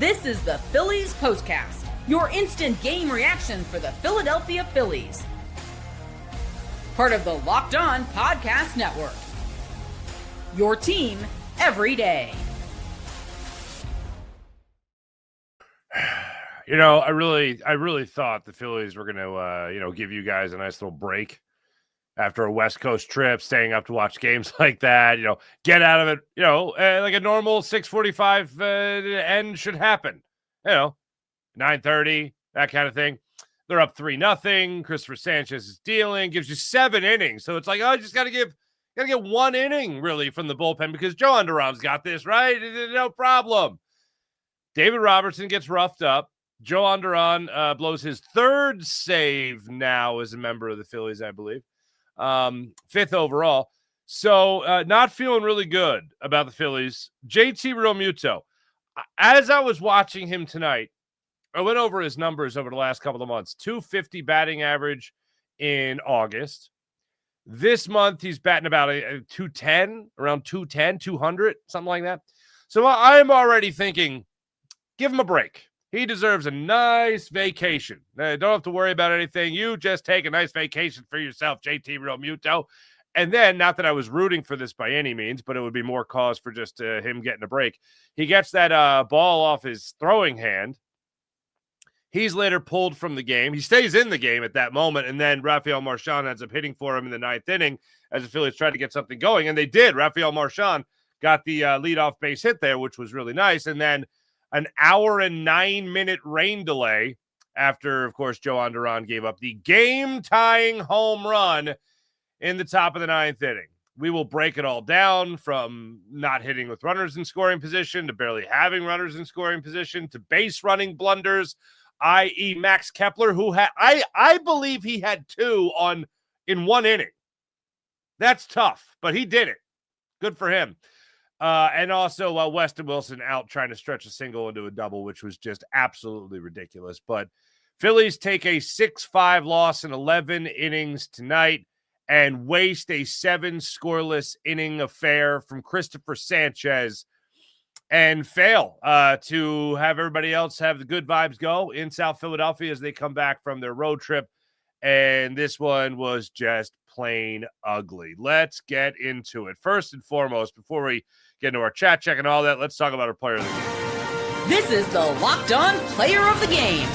This is the Phillies Postcast, your instant game reaction for the Philadelphia Phillies. Part of the Locked On Podcast Network. Your team every day. You know, I really thought the Phillies were going to, give you guys a nice little break after a West Coast trip, staying up to watch games like that, get out of it, like a normal 6:45 end should happen, 9:30, that kind of thing. They're up 3-0. Cristopher Sanchez is dealing, gives you 7 innings. So it's like, I just got to get 1 inning really from the bullpen because Jhoan Duran's got this, right? No problem. David Robertson gets roughed up. Jhoan Duran blows his 3rd save now as a member of the Phillies, I believe. 5th overall. So not feeling really good about the Phillies. JT Realmuto, as I was watching him tonight, I went over his numbers over the last couple of months. 250 batting average in August. This month, he's batting about a 210, around 210, 200, something like that. So I'm already thinking, give him a break. He deserves a nice vacation. Don't have to worry about anything. You just take a nice vacation for yourself, JT Realmuto. And then, not that I was rooting for this by any means, but it would be more cause for just him getting a break. He gets that ball off his throwing hand. He's later pulled from the game. He stays in the game at that moment, and then Rafael Marchand ends up hitting for him in the 9th inning as the Phillies tried to get something going, and they did. Rafael Marchand got the leadoff base hit there, which was really nice, and then an hour and 9-minute rain delay after, of course, Jhoan Duran gave up the game-tying home run in the top of the 9th inning. We will break it all down from not hitting with runners in scoring position to barely having runners in scoring position to base running blunders, i.e. Max Kepler, who had I believe he had 2 in 1 inning. That's tough, but he did it. Good for him. And also Weston Wilson out trying to stretch a single into a double, which was just absolutely ridiculous. But Phillies take a 6-5 loss in 11 innings tonight and waste a 7 scoreless inning affair from Cristopher Sanchez and fail to have everybody else have the good vibes go in South Philadelphia as they come back from their road trip. And this one was just plain ugly. Let's get into it. First and foremost, before we get into our chat check and all that, let's talk about our player of the game. This is the Locked On Player of the Game.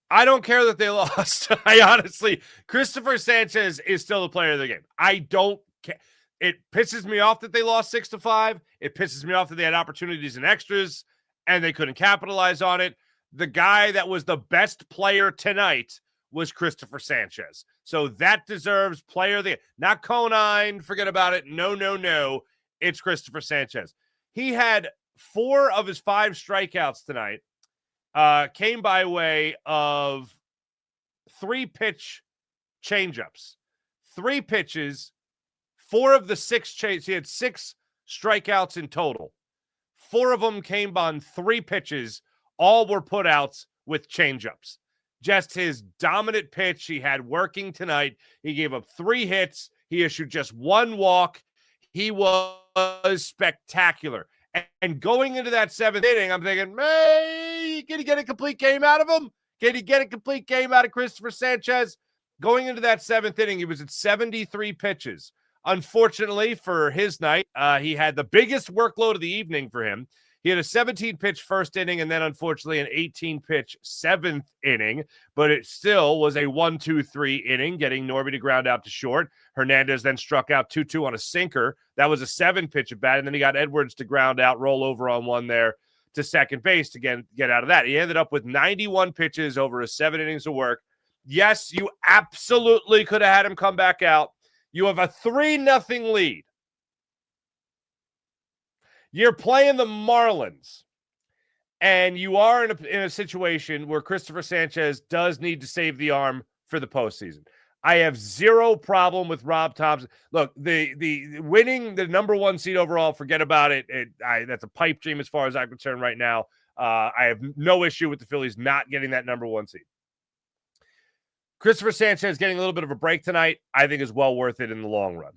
I don't care that they lost. I honestly, Cristopher Sanchez is still the player of the game. I don't care. It pisses me off that they lost 6-5. It pisses me off that they had opportunities and extras and they couldn't capitalize on it. The guy that was the best player tonight was Cristopher Sanchez. So that deserves player of the game. Not Conine, forget about it. No. It's Cristopher Sanchez. He had 4 of his 5 strikeouts tonight. Came by way of 3-pitch changeups. 3 pitches, 4 of the 6 change. He had 6 strikeouts in total. 4 of them came on 3 pitches. All were put outs with changeups. Just his dominant pitch he had working tonight. He gave up 3 hits. He issued just 1 walk. He was spectacular. And going into that 7th inning, I'm thinking, hey, can he get a complete game out of him? Can he get a complete game out of Cristopher Sanchez? Going into that 7th inning, he was at 73 pitches. Unfortunately for his night, he had the biggest workload of the evening for him. He had a 17-pitch first inning and then, unfortunately, an 18-pitch 7th inning. But it still was a 1-2-3 inning, getting Norby to ground out to short. Hernandez then struck out 2-2 on a sinker. That was a 7-pitch at bat. And then he got Edwards to ground out, roll over on one there to second base to get out of that. He ended up with 91 pitches over his 7 innings of work. Yes, you absolutely could have had him come back out. You have a 3-0 lead. You're playing the Marlins, and you are in a situation where Cristopher Sanchez does need to save the arm for the postseason. I have 0 problem with Rob Thompson. Look, the winning the number 1 seed overall, forget about it. That's a pipe dream as far as I'm concerned right now. I have no issue with the Phillies not getting that number 1 seed. Cristopher Sanchez getting a little bit of a break tonight, I think is well worth it in the long run.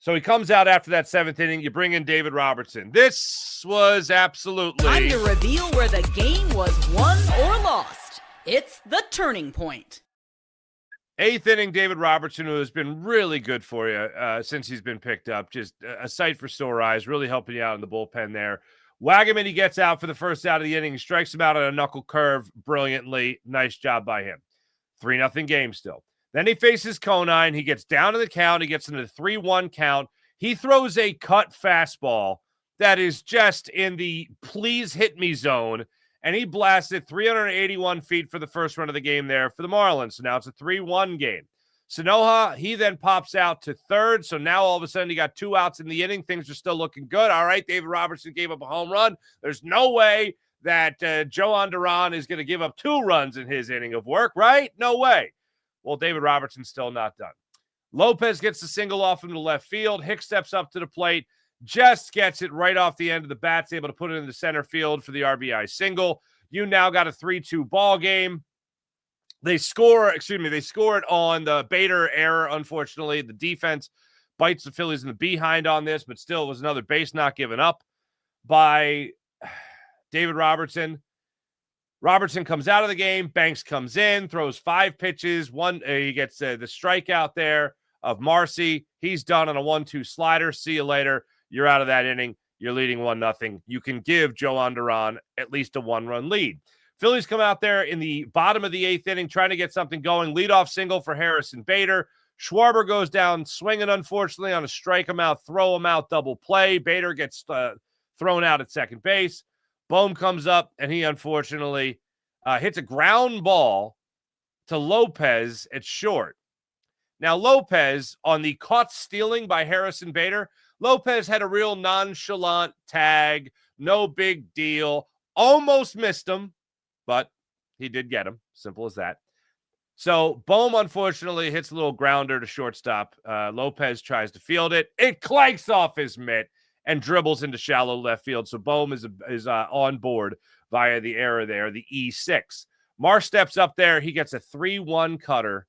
So he comes out after that 7th inning. You bring in David Robertson. This was absolutely... Time to reveal where the game was won or lost. It's the turning point. 8th inning, David Robertson, who has been really good for you since he's been picked up. Just a sight for sore eyes, really helping you out in the bullpen there. Wagaman, he gets out for the first out of the inning. He strikes him out on a knuckle curve brilliantly. Nice job by him. 3-0 game still. Then he faces Conine. He gets down to the count. He gets into the 3-1 count. He throws a cut fastball that is just in the please hit me zone. And he blasted 381 feet for the first run of the game there for the Marlins. So now it's a 3-1 game. Sanoha, he then pops out to third. So now all of a sudden you got 2 outs in the inning. Things are still looking good. All right, David Robertson gave up a home run. There's no way that Jhoan Duran is going to give up 2 runs in his inning of work, right? No way. Well, David Robertson's still not done. Lopez gets the single off him to left field. Hicks steps up to the plate, just gets it right off the end of the bat, able to put it in the center field for the RBI single. You now got a 3-2 ball game. They score it on the Bader error, unfortunately. The defense bites the Phillies in the behind on this, but still it was another base not given up by David Robertson. Robertson comes out of the game. Banks comes in, throws 5 pitches. He gets the strikeout there of Marcy. He's done on a 1-2 slider. See you later. You're out of that inning. You're leading 1-0. You can give Jhoan Duran at least a 1-run lead. Phillies come out there in the bottom of the 8th inning, trying to get something going. Leadoff single for Harrison Bader. Schwarber goes down swinging, unfortunately, on a strike him out, throw him out, double play. Bader gets thrown out at second base. Bohm comes up, and he unfortunately hits a ground ball to Lopez at short. Now, Lopez, on the caught stealing by Harrison Bader, Lopez had a real nonchalant tag, no big deal, almost missed him, but he did get him. Simple as that. So Bohm, unfortunately, hits a little grounder to shortstop. Lopez tries to field it. It clanks off his mitt and dribbles into shallow left field. So Bohm is on board via the error there, the E6. Marsh steps up there. He gets a 3-1 cutter.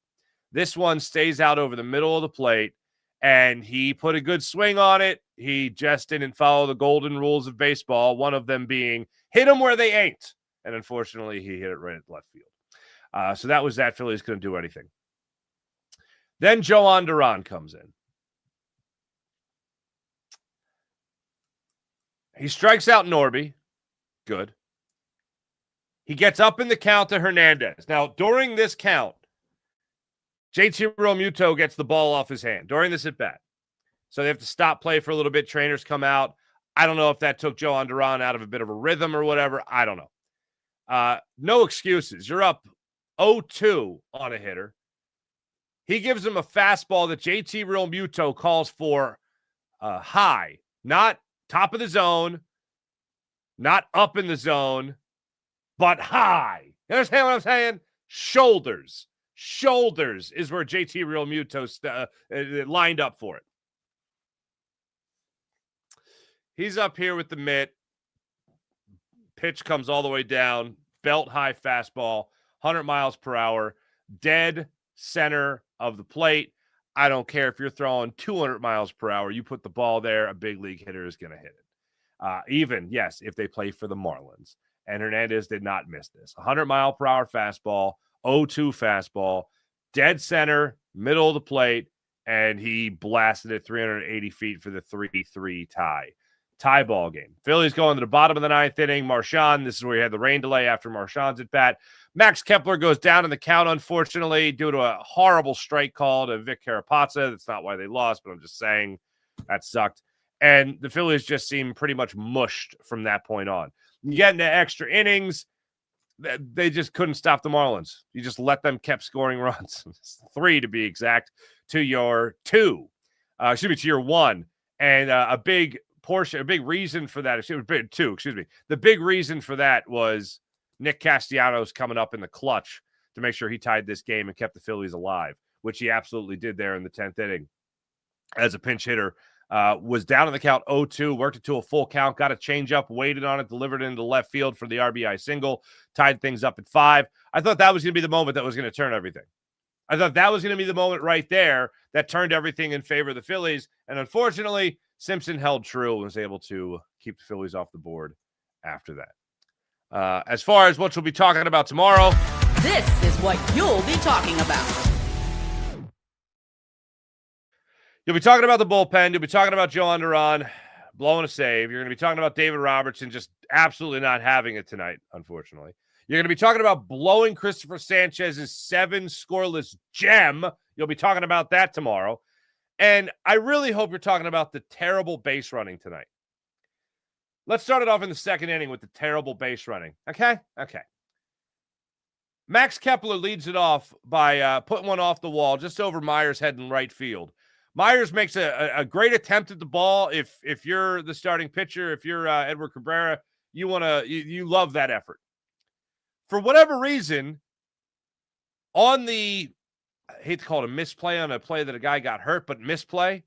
This one stays out over the middle of the plate, and he put a good swing on it. He just didn't follow the golden rules of baseball, one of them being hit them where they ain't. And unfortunately, he hit it right at left field. So that was that. Phillies couldn't do anything. Then Jhoan Duran comes in. He strikes out Norby. Good. He gets up in the count to Hernandez. Now, during this count, JT Realmuto gets the ball off his hand during this at-bat. So they have to stop play for a little bit. Trainers come out. I don't know if that took Jhoan Duran out of a bit of a rhythm or whatever. I don't know. No excuses. You're up 0-2 on a hitter. He gives him a fastball that JT Realmuto calls for high, not top of the zone, not up in the zone, but high. You understand what I'm saying? Shoulders. Shoulders is where JT Realmuto lined up for it. He's up here with the mitt. Pitch comes all the way down. Belt high fastball, 100 miles per hour, dead center of the plate. I don't care if you're throwing 200 miles per hour. You put the ball there, a big league hitter is going to hit it. Even, yes, if they play for the Marlins. And Hernandez did not miss this. 100-mile-per-hour fastball, 0-2 fastball, dead center, middle of the plate, and he blasted it 380 feet for the 3-3 tie ball game. Phillies going to the bottom of the 9th inning. Marchand, this is where he had the rain delay after Marchand's at bat. Max Kepler goes down in the count, unfortunately, due to a horrible strike call to Vic Carapazza. That's not why they lost, but I'm just saying that sucked. And the Phillies just seemed pretty much mushed from that point on. You get into extra innings, they just couldn't stop the Marlins. You just let them keep scoring runs. 3 to be exact, to your 2. To your 1. And a big reason for that, 2, the big reason for that was Nick Castellanos coming up in the clutch to make sure he tied this game and kept the Phillies alive, which he absolutely did there in the 10th inning as a pinch hitter. Was down in the count 0-2, worked it to a full count, got a changeup, waited on it, delivered it into left field for the RBI single, tied things up at 5. I thought that was going to be the moment that was going to turn everything. I thought that was going to be the moment right there that turned everything in favor of the Phillies. And unfortunately, Simpson held true and was able to keep the Phillies off the board after that. As far as what you'll be talking about tomorrow, this is what you'll be talking about. You'll be talking about the bullpen. You'll be talking about Jhoan Duran blowing a save. You're going to be talking about David Robertson just absolutely not having it tonight, unfortunately. You're going to be talking about blowing Cristopher Sanchez's 7 scoreless gem. You'll be talking about that tomorrow. And I really hope you're talking about the terrible base running tonight. Let's start it off in the second inning with the terrible base running. Okay. Max Kepler leads it off by putting one off the wall just over Myers' head in right field. Myers makes a great attempt at the ball. If you're the starting pitcher, if you're Edward Cabrera, you love that effort. For whatever reason, on the, I hate to call it a misplay on a play that a guy got hurt, but misplay,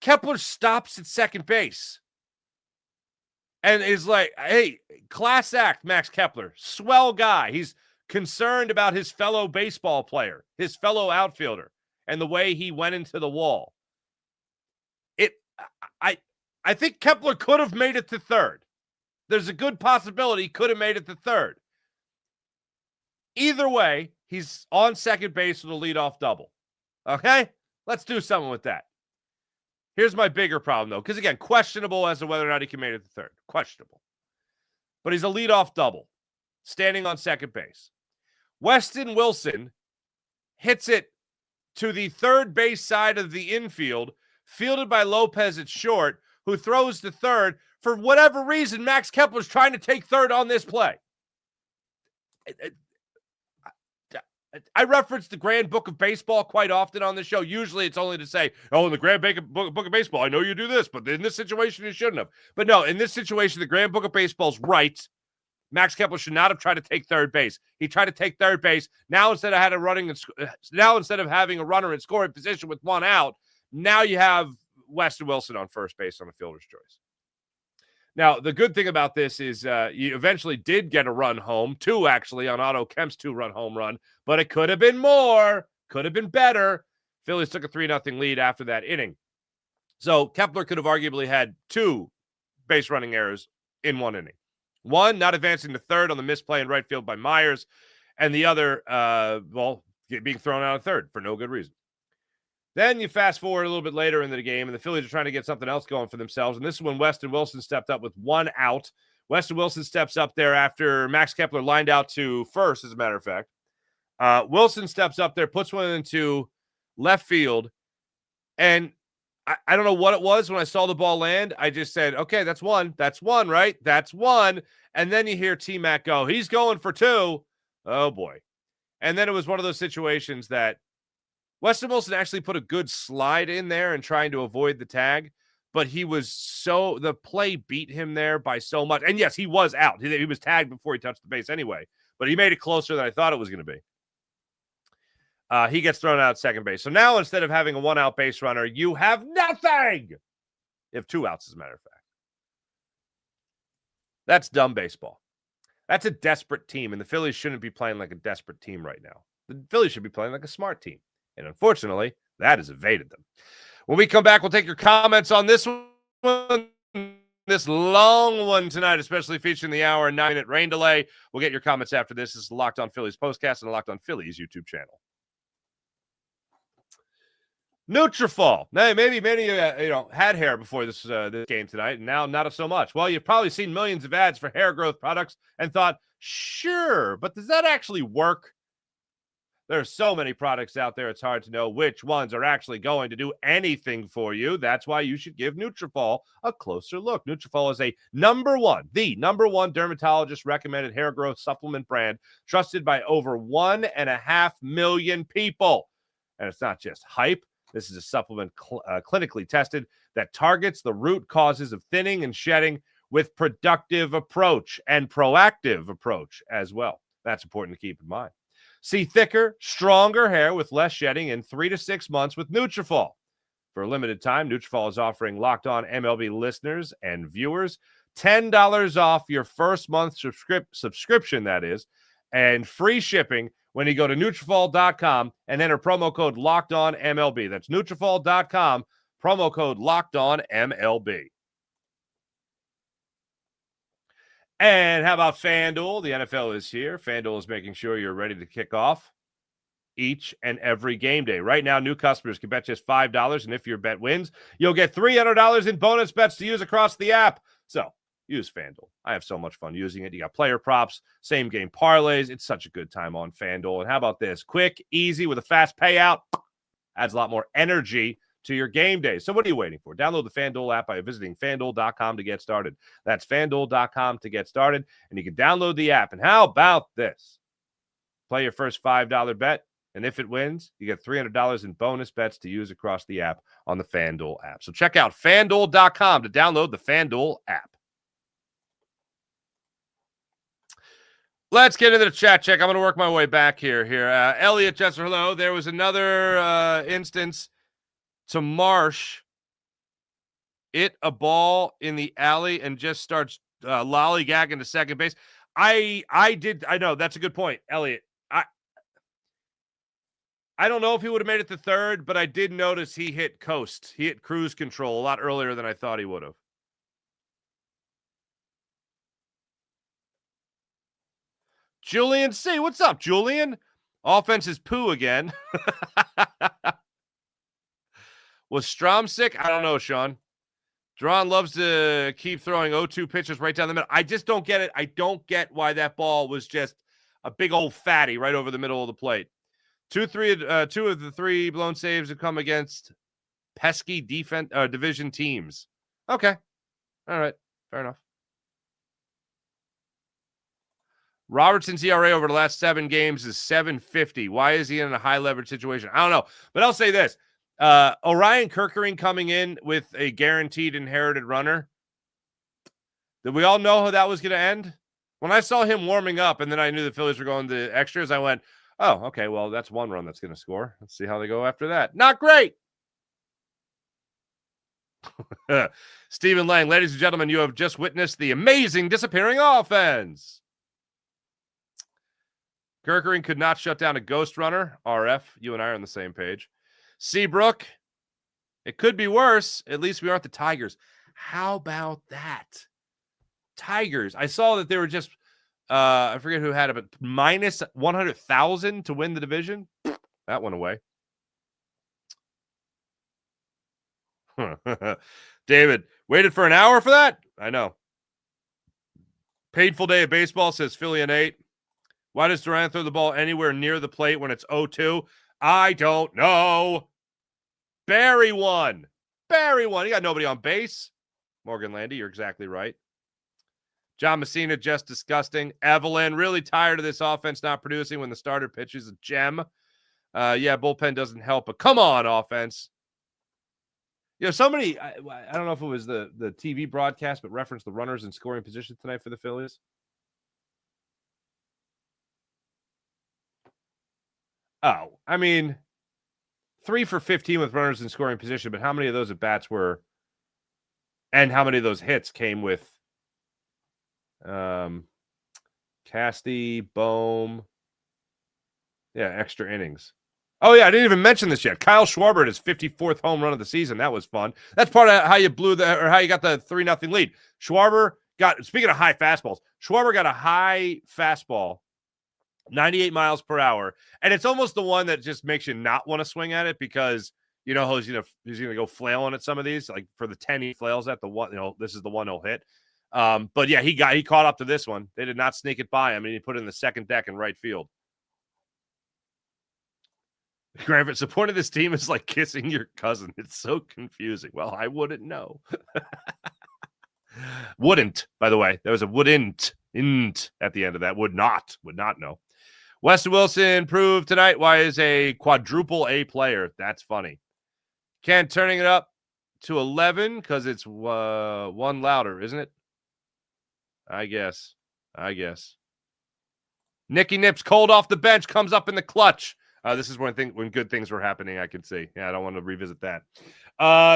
Kepler stops at second base and is like, hey, class act, Max Kepler, swell guy. He's concerned about his fellow baseball player, his fellow outfielder, and the way he went into the wall. I think Kepler could have made it to third. There's a good possibility he could have made it to third. Either way, he's on second base with a leadoff double. Okay? Let's do something with that. Here's my bigger problem, though, because, again, questionable as to whether or not he can make it to third. Questionable. But he's a leadoff double, standing on second base. Weston Wilson hits it to the third base side of the infield, fielded by Lopez at short, who throws to third. For whatever reason, Max Kepler's trying to take third on this play. I reference the Grand Book of Baseball quite often on the show. Usually it's only to say, oh, in the Grand Book of Baseball, I know you do this, but in this situation, you shouldn't have. But no, in this situation, the Grand Book of Baseball's right. Max Kepler should not have tried to take third base. He tried to take third base. Now, instead of having a runner in scoring position with one out, now you have Weston Wilson on first base on a fielder's choice. Now, the good thing about this is you eventually did get a run home, 2 actually, on Otto Kemp's 2-run home run, but it could have been more, could have been better. Phillies took a 3-0 lead after that inning. So Kepler could have arguably had 2 base running errors in one inning. One, not advancing to third on the misplay in right field by Myers, and the other, being thrown out of third for no good reason. Then you fast forward a little bit later into the game, and the Phillies are trying to get something else going for themselves, and this is when Weston Wilson stepped up with 1 out. Weston Wilson steps up there after Max Kepler lined out to first, as a matter of fact. Wilson steps up there, puts one into left field, and I don't know what it was when I saw the ball land. I just said, okay, that's one. That's one, right? That's one. And then you hear T-Mac go, he's going for 2. Oh, boy. And then it was one of those situations that Weston Wilson actually put a good slide in there and trying to avoid the tag, but the play beat him there by so much. And yes, he was out. He was tagged before he touched the base anyway, but he made it closer than I thought it was going to be. He gets thrown out at second base. So now instead of having a 1-out base runner, you have nothing. You have 2 outs, as a matter of fact. That's dumb baseball. That's a desperate team, and the Phillies shouldn't be playing like a desperate team right now. The Phillies should be playing like a smart team. And unfortunately, that has evaded them. When we come back, we'll take your comments on this one, this long one tonight, especially featuring the hour and 9-minute rain delay. We'll get your comments after this. This is the Locked On Phillies Postcast and the Locked On Phillies YouTube channel. Nutrafol. Now, maybe many had hair before this game tonight, and now not so much. Well, you've probably seen millions of ads for hair growth products and thought, sure, but does that actually work? There are so many products out there, it's hard to know which ones are actually going to do anything for you. That's why you should give Nutrafol a closer look. Nutrafol is the number one dermatologist-recommended hair growth supplement brand trusted by over 1.5 million people. And it's not just hype. This is a supplement clinically tested that targets the root causes of thinning and shedding with productive approach and proactive approach as well. That's important to keep in mind. See thicker, stronger hair with less shedding in 3 to 6 months with Nutrafol. For a limited time, Nutrafol is offering Locked On MLB listeners and viewers $10 off your first month subscription, that is, and free shipping when you go to Nutrafol.com and enter promo code LOCKEDONMLB. That's Nutrafol.com, promo code LOCKEDONMLB. And how about FanDuel? The NFL is here. FanDuel is making sure you're ready to kick off each and every game day. Right now, new customers can bet just $5, and if your bet wins, you'll get $300 in bonus bets to use across the app. So use FanDuel. I have so much fun using it. You got player props, same game parlays. It's such a good time on FanDuel. And how about this? Quick, easy, with a fast payout. Adds a lot more energy to your game day. So what are you waiting for? Download the FanDuel app by visiting FanDuel.com to get started. That's FanDuel.com to get started. And you can download the app. And how about this? Play your first $5 bet. And if it wins, you get $300 in bonus bets to use across the app on the FanDuel app. So check out FanDuel.com to download the FanDuel app. Let's get into the chat check. I'm going to work my way back here. Elliot Chester, hello. There was another instance to Marsh. It a ball in the alley and just starts lollygagging to second base. I know. That's a good point, Elliot. I don't know if he would have made it to third, but I did notice he hit coast. He hit cruise control a lot earlier than I thought he would have. Julian C. What's up, Julian? Offense is poo again. Was Strom sick? I don't know, Sean. Duran loves to keep throwing 0-2 pitches right down the middle. I just don't get it. I don't get why that ball was just a big old fatty right over the middle of the plate. Two of the three blown saves have come against pesky division teams. Okay. All right. Fair enough. Robertson's ERA over the last 7 games is 7.50. Why is he in a high leverage situation? I don't know. But I'll say this. Orion Kerkering coming in with a guaranteed inherited runner. Did we all know how that was going to end? When I saw him warming up and then I knew the Phillies were going to extras, I went, oh, okay, well, that's one run that's going to score. Let's see how they go after that. Not great. Stephen Lang, ladies and gentlemen, you have just witnessed the amazing disappearing offense. Kerkering could not shut down a ghost runner. RF, you and I are on the same page. Seabrook, it could be worse. At least we aren't the Tigers. How about that? Tigers. I saw that they were just I forget who had it, but minus 100,000 to win the division. That went away. David, waited for an hour for that? I know. Painful day of baseball, says Philly and 8. Why does Duran throw the ball anywhere near the plate when it's 0-2? I don't know. Barry won. You got nobody on base. Morgan Landy, you're exactly right. John Messina, just disgusting. Evelyn, really tired of this offense not producing when the starter pitches a gem. Yeah, bullpen doesn't help, but come on, offense. You know, somebody, I don't know if it was the TV broadcast, but referenced the runners in scoring position tonight for the Phillies. Oh, I mean, 3 for 15 with runners in scoring position, but how many of those at bats were, and how many of those hits came with Casty, Bohm, extra innings. Oh yeah, I didn't even mention this yet. Kyle Schwarber, his 54th home run of the season. That was fun. That's part of how you how you got the 3-0 lead. Schwarber got, speaking of high fastballs, Schwarber got a high fastball, 98 miles per hour, and it's almost the one that just makes you not want to swing at it because you know he's gonna go flailing at some of these. Like for the 10 he flails at, the one, this is the one he'll hit. But yeah, he caught up to this one. They did not sneak it by him, and he put it in the second deck in right field. Granted, supporting this team is like kissing your cousin. It's so confusing. Well, I wouldn't know. Wouldn't, by the way. There was a wouldn't at the end of that. Would not know. Weston Wilson proved tonight why is a quadruple A player. That's funny. Ken turning it up to 11 because it's one louder, isn't it? I guess. Nicky Nips cold off the bench, comes up in the clutch. This is when good things were happening, I can see. Yeah, I don't want to revisit that.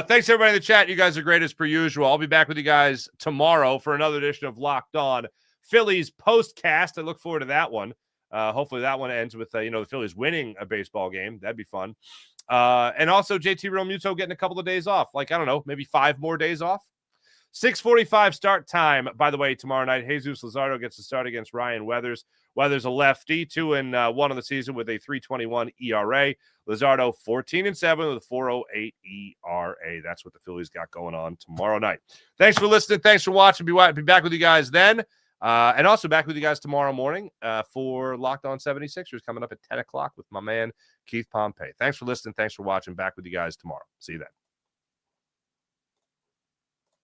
Thanks, everybody in the chat. You guys are great as per usual. I'll be back with you guys tomorrow for another edition of Locked On Phillies Postcast. I look forward to that one. Hopefully that one ends with, the Phillies winning a baseball game. That'd be fun. And also JT Realmuto getting a couple of days off. Like, I don't know, maybe 5 more days off. 6:45 start time, by the way, tomorrow night. Jesus Luzardo gets to start against Ryan Weathers. Weathers a lefty, 2-1 of the season with a 3.21 ERA. Luzardo 14-7 with a 4.08 ERA. That's what the Phillies got going on tomorrow night. Thanks for listening. Thanks for watching. Be back with you guys then. And also back with you guys tomorrow morning for Locked On 76ers coming up at 10 o'clock with my man, Keith Pompey. Thanks for listening. Thanks for watching. Back with you guys tomorrow. See you then.